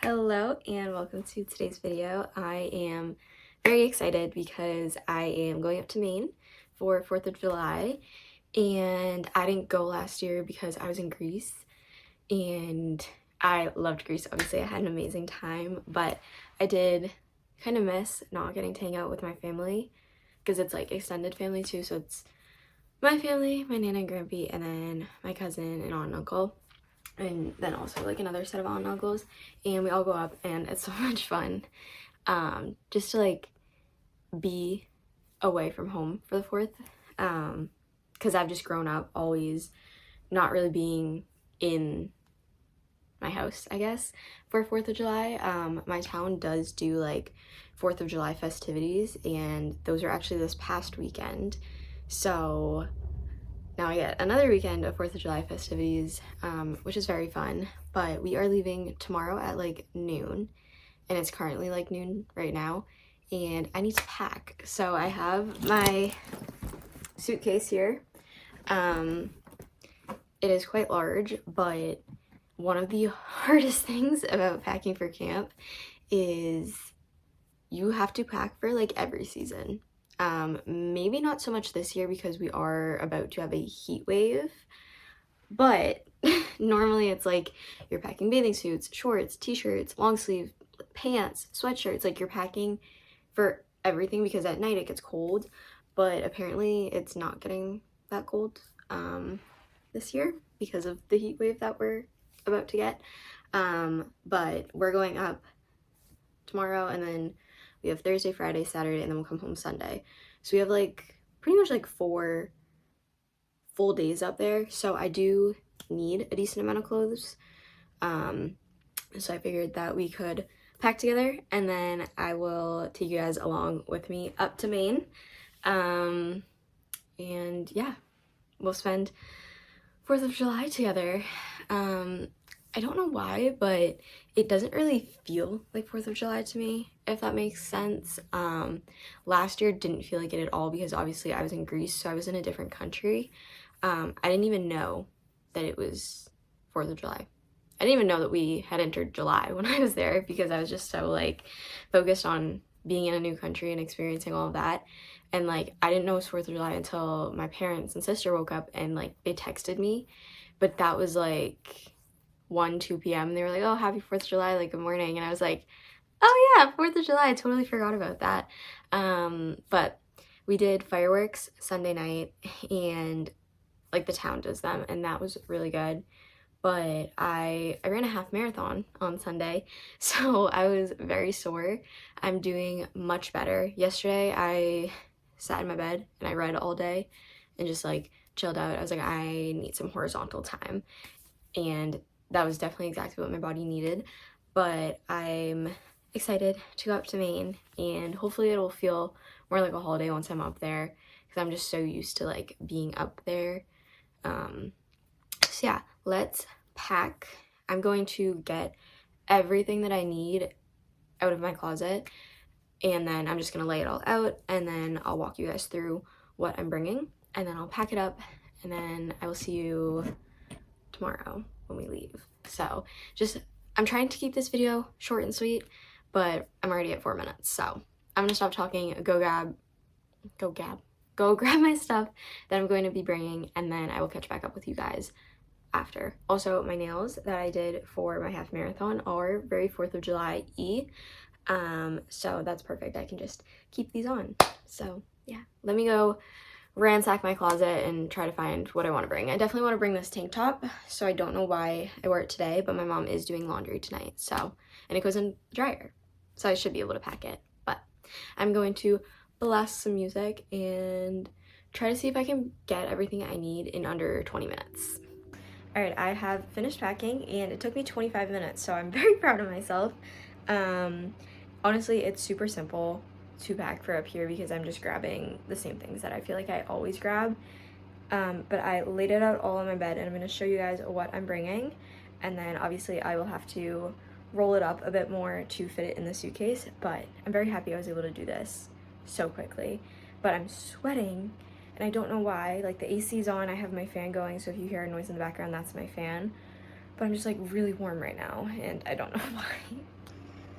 Hello and welcome to today's video. I am very excited because I am going up to Maine for 4th of July, and I didn't go last year because I was in Greece and I loved Greece. Obviously I had an amazing time, but I did kind of miss not getting to hang out with my family because it's like extended family too, so it's my family, my nana and grandpa, and then my cousin and aunt and uncle, and then also like another set of aunt and uncles, and we all go up and it's so much fun, just to like be away from home for the 4th, because I've just grown up always not really being in my house, I guess, for 4th of July. My town does do like 4th of July festivities, and those are actually this past weekend, so now I get another weekend of 4th of July festivities, which is very fun. But we are leaving tomorrow at like noon, and it's currently like noon right now, and I need to pack. So I have my suitcase here. It is quite large, but one of the hardest things about packing for camp is you have to pack for like every season. Maybe not so much this year because we are about to have a heat wave, but normally it's like you're packing bathing suits, shorts, t-shirts, long sleeve pants, sweatshirts, like you're packing for everything because at night it gets cold, but apparently it's not getting that cold this year because of the heat wave that we're about to get. But we're going up tomorrow, and then we have Thursday, Friday, Saturday, and then we'll come home Sunday. So we have like pretty much like 4 full days up there. So I do need a decent amount of clothes. So I figured that we could pack together, and then I will take you guys along with me up to Maine. And yeah, we'll spend 4th of July together. I don't know why, but it doesn't really feel like 4th of July to me, if that makes sense. Last year didn't feel like it at all because obviously I was in Greece, so I was in a different country. I didn't even know that it was 4th of July. I didn't even know that we had entered July when I was there because I was just so like focused on being in a new country and experiencing all of that. And like I didn't know it was 4th of July until my parents and sister woke up and like they texted me, but that was like 2 p.m. They were like, oh, happy 4th of July, like good morning. And I was like, oh yeah, 4th of July, I totally forgot about that. But we did fireworks Sunday night, and like the town does them, and that was really good. But I ran a half marathon on Sunday, so I was very sore. I'm doing much better. Yesterday I sat in my bed and I read all day and just like chilled out. I was like, I need some horizontal time, and that was definitely exactly what my body needed. But I'm excited to go up to Maine, and hopefully it'll feel more like a holiday once I'm up there because I'm just so used to like being up there. So yeah, let's pack. I'm going to get everything that I need out of my closet, and then I'm just gonna lay it all out, and then I'll walk you guys through what I'm bringing, and then I'll pack it up, and then I will see you tomorrow when we leave. So I'm trying to keep this video short and sweet, but I'm already at 4 minutes, so I'm gonna stop talking, go grab my stuff that I'm going to be bringing, and then I will catch back up with you guys after. Also, my nails that I did for my half marathon are very 4th of July-y, so that's perfect. I can just keep these on. So yeah, let me go ransack my closet and try to find what I want to bring. I definitely want to bring this tank top, so I don't know why I wore it today, but my mom is doing laundry tonight, so, and it goes in the dryer, so I should be able to pack it. But I'm going to blast some music and try to see if I can get everything I need in under 20 minutes. All right, I have finished packing, and it took me 25 minutes, so I'm very proud of myself. Honestly, it's super simple to pack for up here because I'm just grabbing the same things that I feel like I always grab. But I laid it out all on my bed, and I'm going to show you guys what I'm bringing, and then obviously I will have to roll it up a bit more to fit it in the suitcase, but I'm very happy I was able to do this so quickly. But I'm sweating, and I don't know why. Like the AC's on, I have my fan going, so if you hear a noise in the background, that's my fan. but I'm just like really warm right now and I don't know why.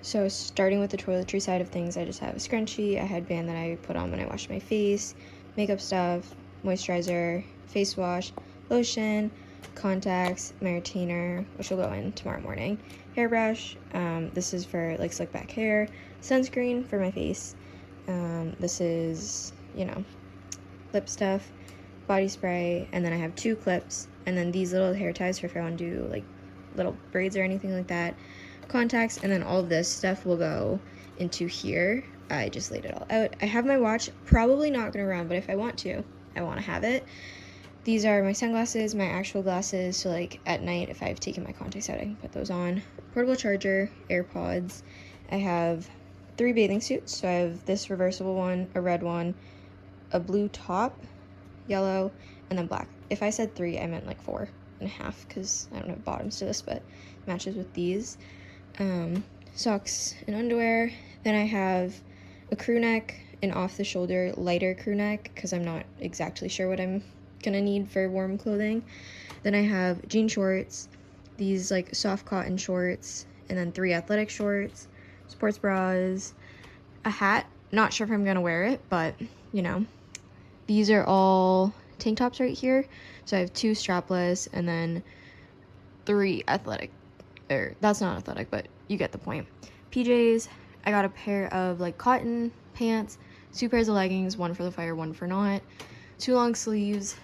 So starting with the toiletry side of things, I just have a scrunchie, a headband that I put on when I wash my face, makeup stuff, moisturizer, face wash, lotion, contacts, my retainer, which will go in tomorrow morning, hairbrush, this is for like slick back hair, sunscreen for my face, this is, you know, lip stuff, body spray, and then I have 2 clips, and then these little hair ties for if I want to do like little braids or anything like that, contacts, and then all of this stuff will go into here. I just laid it all out. I have my watch, probably not gonna run, but if I want to have it. These are my sunglasses, my actual glasses, so like at night if I've taken my contacts out, I can put those on. Portable charger, AirPods. I have 3 bathing suits, so I have this reversible one, a red one, a blue top, yellow, and then black. If I said 3, I meant like 4.5, because I don't have bottoms to this, but it matches with these. Socks and underwear. Then I have a crew neck, an off the shoulder lighter crew neck, because I'm not exactly sure what I'm gonna need for warm clothing. Then I have jean shorts, these like soft cotton shorts, and then 3 athletic shorts, sports bras, a hat. Not sure if I'm gonna wear it, but you know, these are all tank tops right here. So I have 2 strapless and then 3 athletic, or that's not athletic, but you get the point. PJs, I got a pair of like cotton pants, 2 pairs of leggings, 1 for the fire, 1 for not, 2 long sleeves,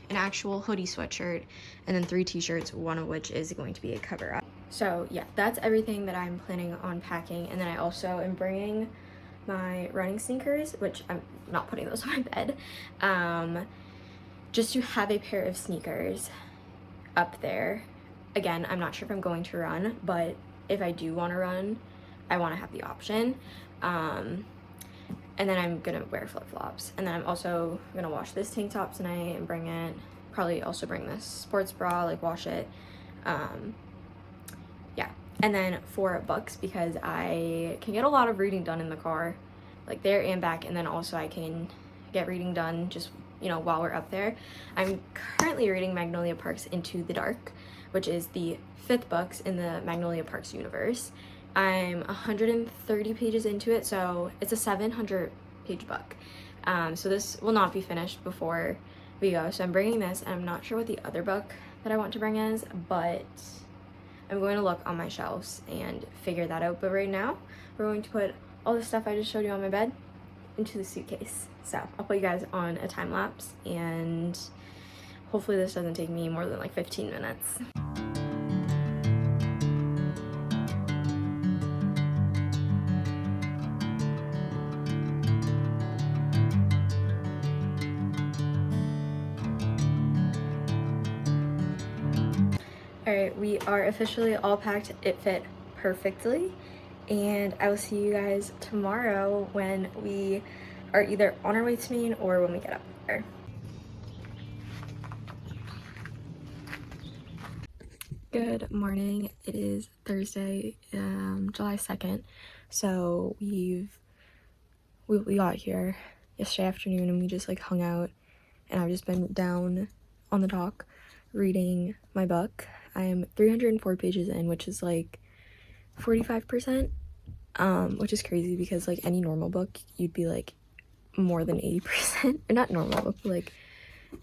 an actual hoodie sweatshirt, and then 3 t-shirts, 1 of which is going to be a cover up. So yeah, that's everything that I'm planning on packing. And then I also am bringing my running sneakers, which I'm not putting those on my bed, just to have a pair of sneakers up there. Again, I'm not sure if I'm going to run, but if I do want to run, I want to have the option. And then I'm gonna wear flip-flops, and then I'm also gonna wash this tank top tonight and bring it, probably also bring this sports bra, like wash it. Yeah, and then 4 books, because I can get a lot of reading done in the car, like there and back, and then also I can get reading done just, you know, while we're up there. I'm currently reading Magnolia Parks Into the Dark, which is the 5th books in the Magnolia Parks universe. I'm 130 pages into it, so it's a 700-page book. So this will not be finished before we go. So I'm bringing this, and I'm not sure what the other book that I want to bring is, but I'm going to look on my shelves and figure that out. But right now, we're going to put all the stuff I just showed you on my bed into the suitcase. So I'll put you guys on a time lapse, and hopefully this doesn't take me more than like 15 minutes. Alright, we are officially all packed. It fit perfectly, and I will see you guys tomorrow when we are either on our way to Maine or when we get up there. Good morning. It is Thursday, July 2nd. So we got here yesterday afternoon, and we just like hung out, and I've just been down on the dock reading my book. I am 304 pages in, which is like 45%, which is crazy because like any normal book, you'd be like more than 80%, or not normal book, but like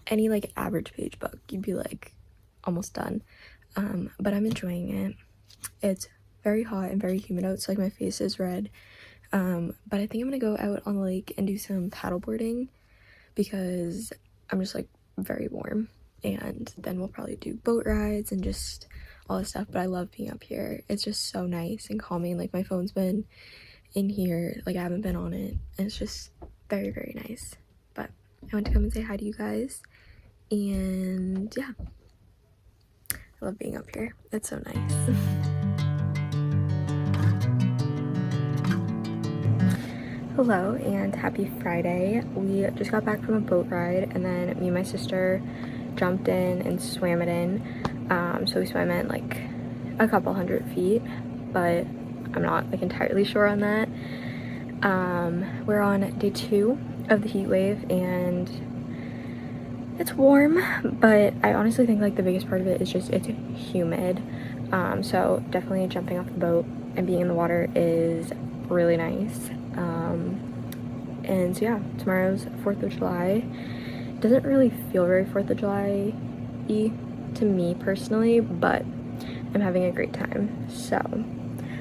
any like average page book, you'd be like almost done. But I'm enjoying it. It's very hot and very humid out, so like my face is red. But I think I'm gonna go out on the lake and do some paddleboarding because I'm just like very warm. And then we'll probably do boat rides and just all this stuff. But I love being up here. It's just so nice and calming. Like my phone's been in here, like I haven't been on it, and it's just very, very nice. But I want to come and say hi to you guys, and yeah, I love being up here. It's so nice. Hello and happy Friday. We just got back from a boat ride, and then me and my sister jumped in and swam it in. So we swam it like a couple 100 feet, but I'm not like entirely sure on that. We're on day 2 of the heat wave, and It's warm, but I honestly think like the biggest part of it is just it's humid. So definitely jumping off the boat and being in the water is really nice. And so yeah, tomorrow's 4th of July. Doesn't really feel very 4th of July-y to me personally, but I'm having a great time. So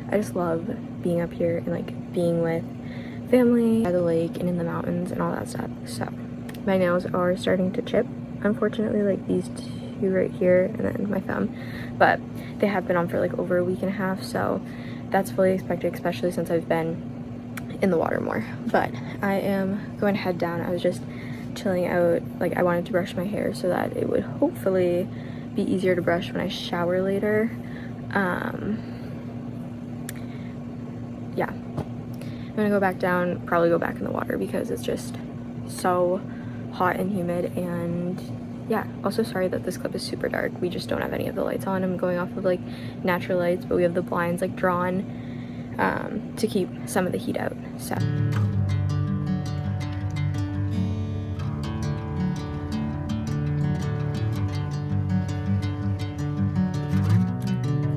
I just love being up here and like being with family by the lake and in the mountains and all that stuff. So my nails are starting to chip, unfortunately, like these two right here and then my thumb, but they have been on for like over a week and a half, so that's fully expected, especially since I've been in the water more. But I am going to head down. I was just chilling out, like I wanted to brush my hair so that it would hopefully be easier to brush when I shower later. Yeah, I'm gonna go back down, probably go back in the water because it's just so hot and humid. And yeah, also sorry that this clip is super dark. We just don't have any of the lights on. I'm going off of like natural lights, but we have the blinds like drawn to keep some of the heat out. So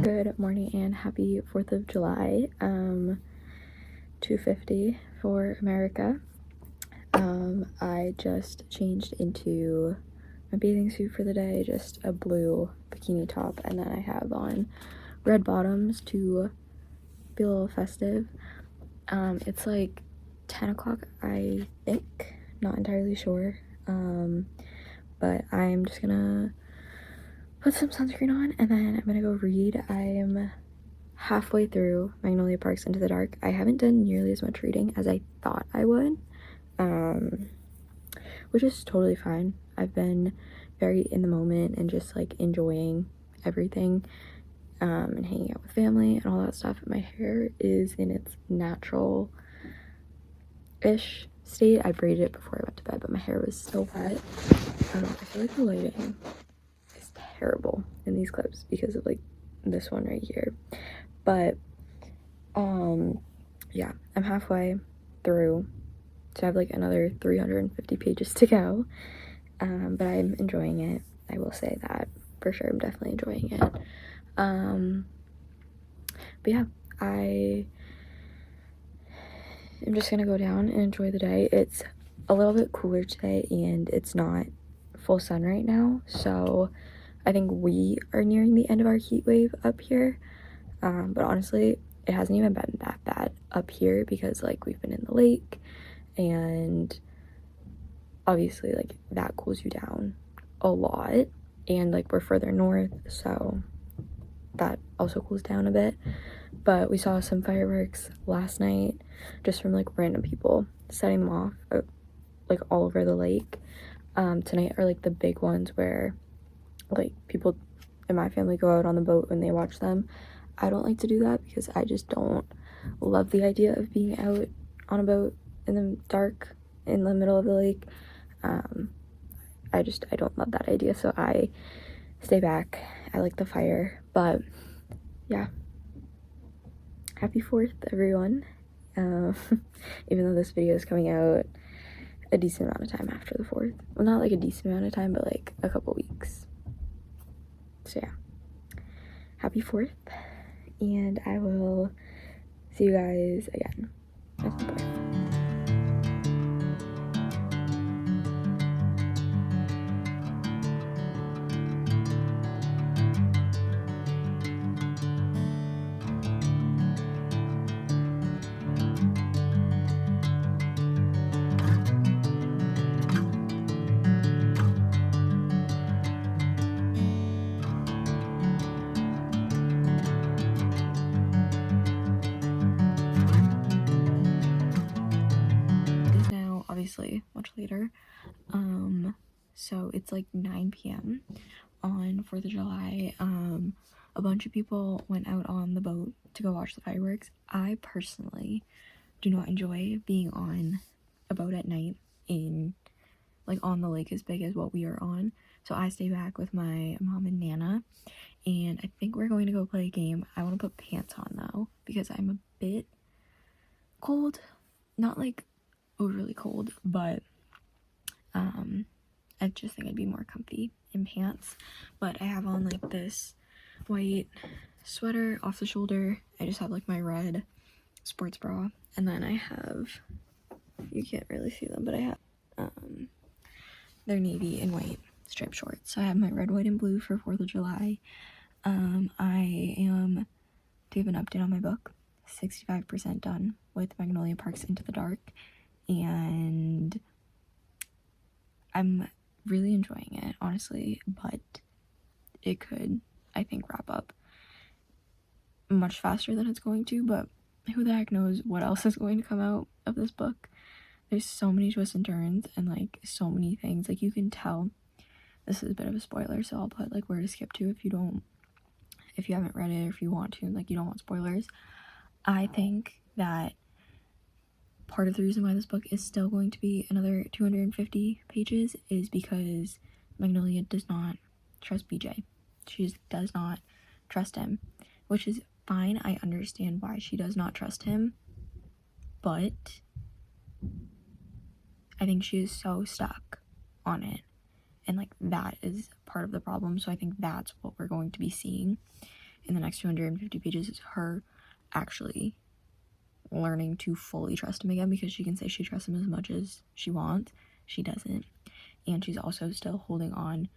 good morning and happy 4th of July. 2:50 for America. I just changed into my bathing suit for the day, just a blue bikini top, and then I have on red bottoms to be a little festive. It's like 10 o'clock, I think, not entirely sure, but I'm just gonna put some sunscreen on and then I'm gonna go read. I'm halfway through Magnolia Parks Into the Dark. I haven't done nearly as much reading as I thought I would, which is totally fine. I've been very in the moment and just like enjoying everything, and hanging out with family and all that stuff. My hair is in its natural-ish state. I braided it before I went to bed, but my hair was so wet. I feel like the lighting is terrible in these clips because of like this one right here. But yeah, I'm halfway through, so I have like another 350 pages to go. But I'm enjoying it. I will say that for sure. I'm definitely enjoying it. But yeah, I am just gonna go down and enjoy the day. It's a little bit cooler today and it's not full sun right now, so I think we are nearing the end of our heat wave up here. But honestly, it hasn't even been that bad up here because like we've been in the lake, and obviously like that cools you down a lot, and like we're further north, so that also cools down a bit. But we saw some fireworks last night just from like random people setting them off like all over the lake. Tonight are like the big ones where like people in my family go out on the boat and they watch them. I don't like to do that because I just don't love the idea of being out on a boat in the dark in the middle of the lake. I don't love that idea, so I stay back. I like the fire. But yeah, happy 4th, everyone. Even though this video is coming out a decent amount of time after the 4th. Well, not like a decent amount of time, but like a couple weeks. So yeah, happy 4th, and I will see you guys again at some point. Is now obviously much later, so it's like 9 p.m. on 4th of July. A bunch of people went out on the boat to go watch the fireworks. I personally do not enjoy being on a boat at night in like on the lake as big as what we are on, so I stay back with my mom and Nana, and I think we're going to go play a game. I want to put pants on though because I'm a bit cold, not like overly cold, but I just think I'd be more comfy in pants. But I have on like this white sweater off the shoulder. I just have like my red sports bra, and then I have, you can't really see them, but I have they're navy and white striped shorts. So I have my red, white, and blue for 4th of July. I am, to give an update on my book, 65% done with Magnolia Parks Into the Dark, and I'm really enjoying it, honestly, but it could, I think, wrap up much faster than it's going to, but who the heck knows what else is going to come out of this book. There's so many twists and turns, and like so many things, like you can tell. This is a bit of a spoiler, so I'll put like where to skip to if you haven't read it, or if you want to, like you don't want spoilers. I think that part of the reason why this book is still going to be another 250 pages is because Magnolia does not trust BJ. She just does not trust him, which is fine. I understand why she does not trust him, but I think she is so stuck on it, and like that is part of the problem. So I think that's what we're going to be seeing in the next 250 pages, is her actually learning to fully trust him again, because she can say she trusts him as much as she wants. She doesn't. And she's also still holding on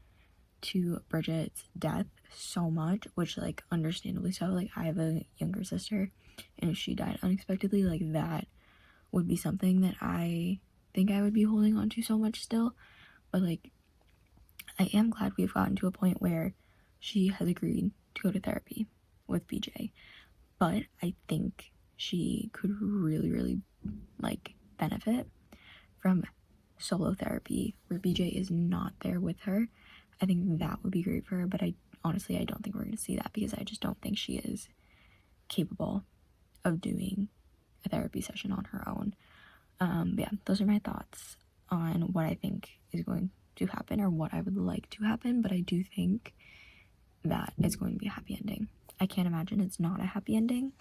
to Bridget's death so much, which like understandably so. Like I have a younger sister, and if she died unexpectedly, like that would be something that I think I would be holding on to so much still. But like I am glad we've gotten to a point where she has agreed to go to therapy with BJ, but I think she could really like benefit from solo therapy where BJ is not there with her. I think that would be great for her, but I honestly don't think we're going to see that, because I just don't think she is capable of doing a therapy session on her own. But yeah, those are my thoughts on what I think is going to happen, or what I would like to happen, but I do think that it's going to be a happy ending. I can't imagine it's not a happy ending,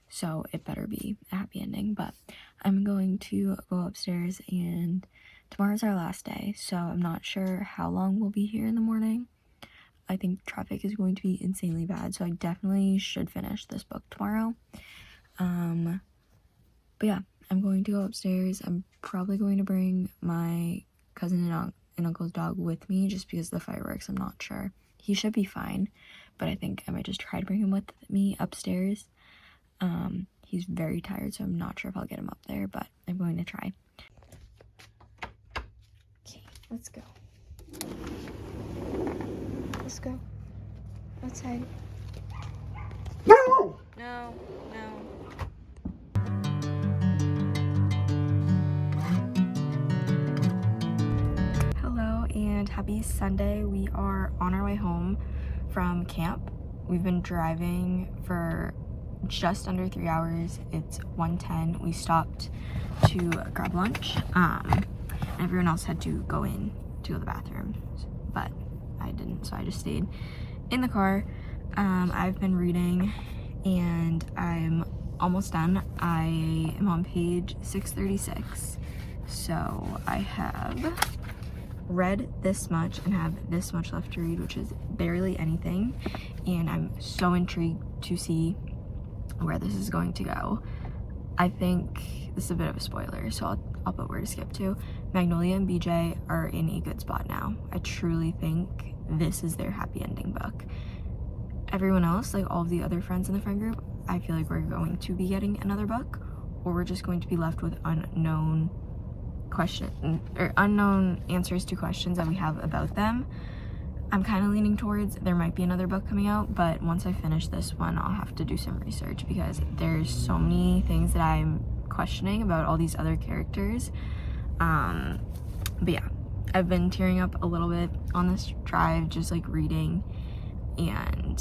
so it better be a happy ending. But I'm going to go upstairs, and tomorrow's our last day, so I'm not sure how long we'll be here in the morning. I think traffic is going to be insanely bad, so I definitely should finish this book tomorrow. But yeah, I'm going to go upstairs. I'm probably going to bring my cousin and uncle's dog with me, just because of the fireworks. I'm not sure. He should be fine, but I think I might just try to bring him with me upstairs. He's very tired, so I'm not sure if I'll get him up there, but I'm going to try. Okay, let's go. Let's go. Outside. No! No. Hello and happy Sunday. We are on our way home from camp. We've been driving for just under 3 hours. It's 1:10. We stopped to grab lunch. Everyone else had to go in to go to the bathroom, but I didn't, so I just stayed in the car. I've been reading, and I'm almost done. I am on page 636, so I have read this much and have this much left to read, which is barely anything, and I'm so intrigued to see where this is going to go. I think this is a bit of a spoiler, so I'll put where to skip to. Magnolia and BJ are in a good spot now. I truly think this is their happy ending book. Everyone else, like all of the other friends in the friend group, I feel like we're going to be getting another book, or we're just going to be left with unknown answers to questions that we have about them. I'm kind of leaning towards there might be another book coming out, but once I finish this one, I'll have to do some research, because there's so many things that I'm questioning about all these other characters. But yeah, I've been tearing up a little bit on this drive, just like reading, and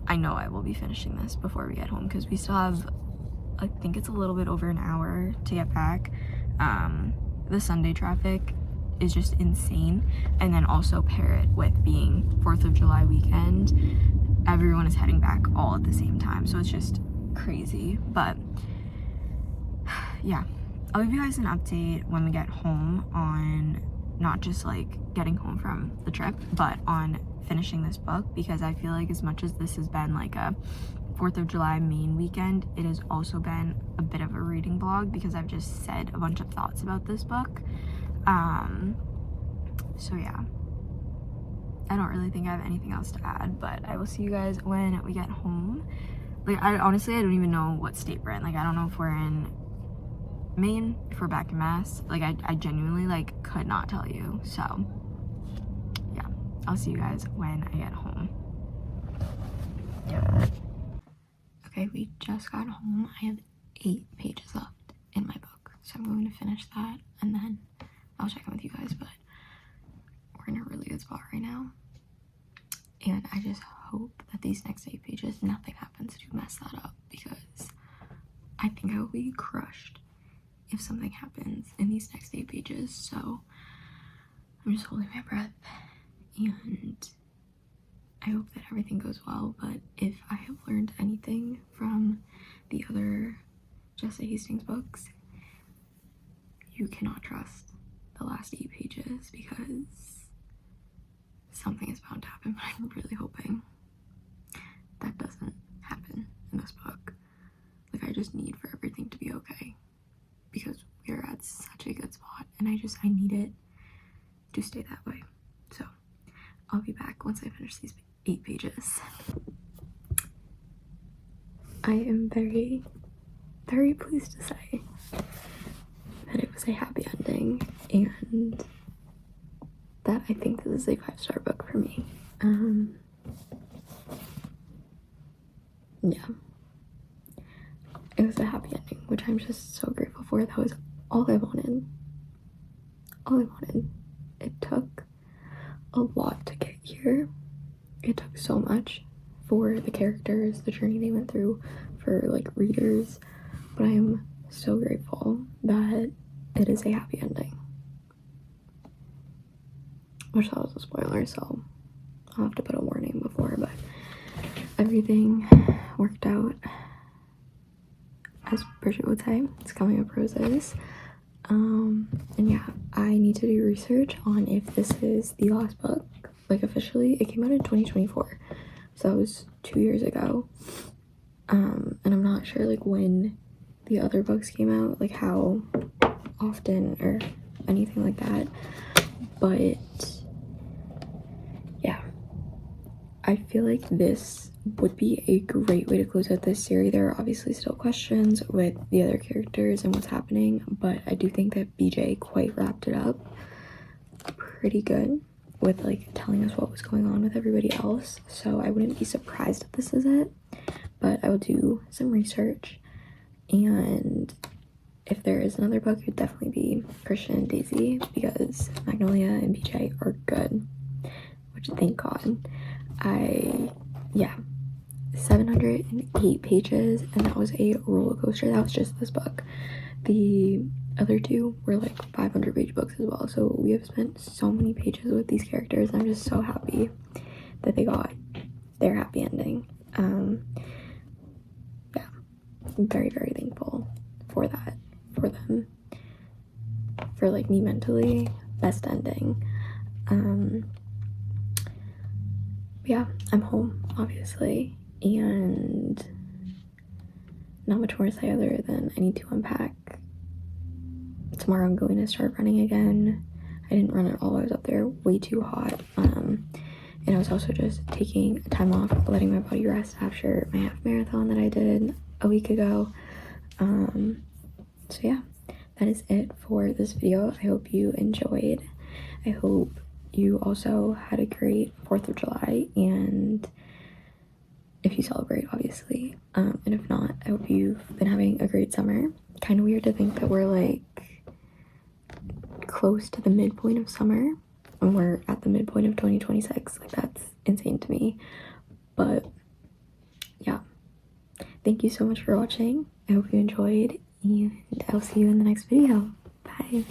I know I will be finishing this before we get home, because we still have, I think it's a little bit over an hour to get back. The Sunday traffic is just insane, and then also pair it with being 4th of July weekend, everyone is heading back all at the same time, so it's just crazy. But yeah, I'll give you guys an update when we get home on not just like getting home from the trip, but on finishing this book, because I feel like as much as this has been like a 4th of July Maine weekend, it has also been a bit of a reading vlog because I've just said a bunch of thoughts about this book. So yeah, I don't really think I have anything else to add, but I will see you guys when we get home. Like, I honestly don't even know what state we're in. Like, I don't know if we're in Maine, if we're back in Mass. Like, I genuinely like could not tell you. So yeah, I'll see you guys when I get home. Yeah. Okay, we just got home. I have 8 pages left in my book, so I'm going to finish that and then I'll check in with you guys, but we're in a really good spot right now. And I just hope that these next 8 pages, nothing happens to mess that up, because I think I will be crushed if something happens in these next 8 pages. So I'm just holding my breath, and I hope that everything goes well. But if I have learned anything from the other Jessa Hastings books, you cannot trust the last 8 pages, because something is bound to happen, but I'm really hoping that doesn't happen in this book. Like, I just need for everything to be okay, because we are at such a good spot, and I need it to stay that way. So I'll be back once I finish these 8 pages. I am very, very pleased to say that it was a happy ending, and that I think this is a 5-star book for me. Yeah, it was a happy ending, which I'm just so grateful for. That was all I wanted. All I wanted. It took a lot to get here. It took so much for the characters, the journey they went through, for like readers, but I am so grateful that it is a happy ending. Which that was a spoiler, so I'll have to put a warning before, but everything worked out, as Bridget would say. It's coming up roses. And yeah, I need to do research on if this is the last book. Like, officially, it came out in 2024, so that was 2 years ago. And I'm not sure like when the other books came out, like how often or anything like that, but yeah, I feel like this would be a great way to close out this series. There are obviously still questions with the other characters and what's happening, but I do think that BJ quite wrapped it up pretty good with like telling us what was going on with everybody else. So I wouldn't be surprised if this is it, but I will do some research, and if there is another book, it would definitely be Christian and Daisy, because Magnolia and BJ are good, which thank God. Yeah, 708 pages, and that was a roller coaster. That was just this book. The other 2 were like 500-page books as well, so we have spent so many pages with these characters, and I'm just so happy that they got their happy ending. Yeah, I'm very, very thankful for that, for them, for like me mentally, best ending. Yeah, I'm home, obviously, and not much more to say other than I need to unpack. Tomorrow I'm going to start running again. I didn't run at all. I was up there way too hot, and I was also just taking time off, letting my body rest after my half marathon that I did a week ago. So yeah, that is it for this video. I hope you enjoyed. I hope you also had a great 4th of July, and if you celebrate, obviously, and if not, I hope you've been having a great summer. Kind of weird to think that we're like close to the midpoint of summer when we're at the midpoint of 2026. Like, that's insane to me. But yeah, thank you so much for watching. I hope you enjoyed, and I'll see you in the next video. Bye.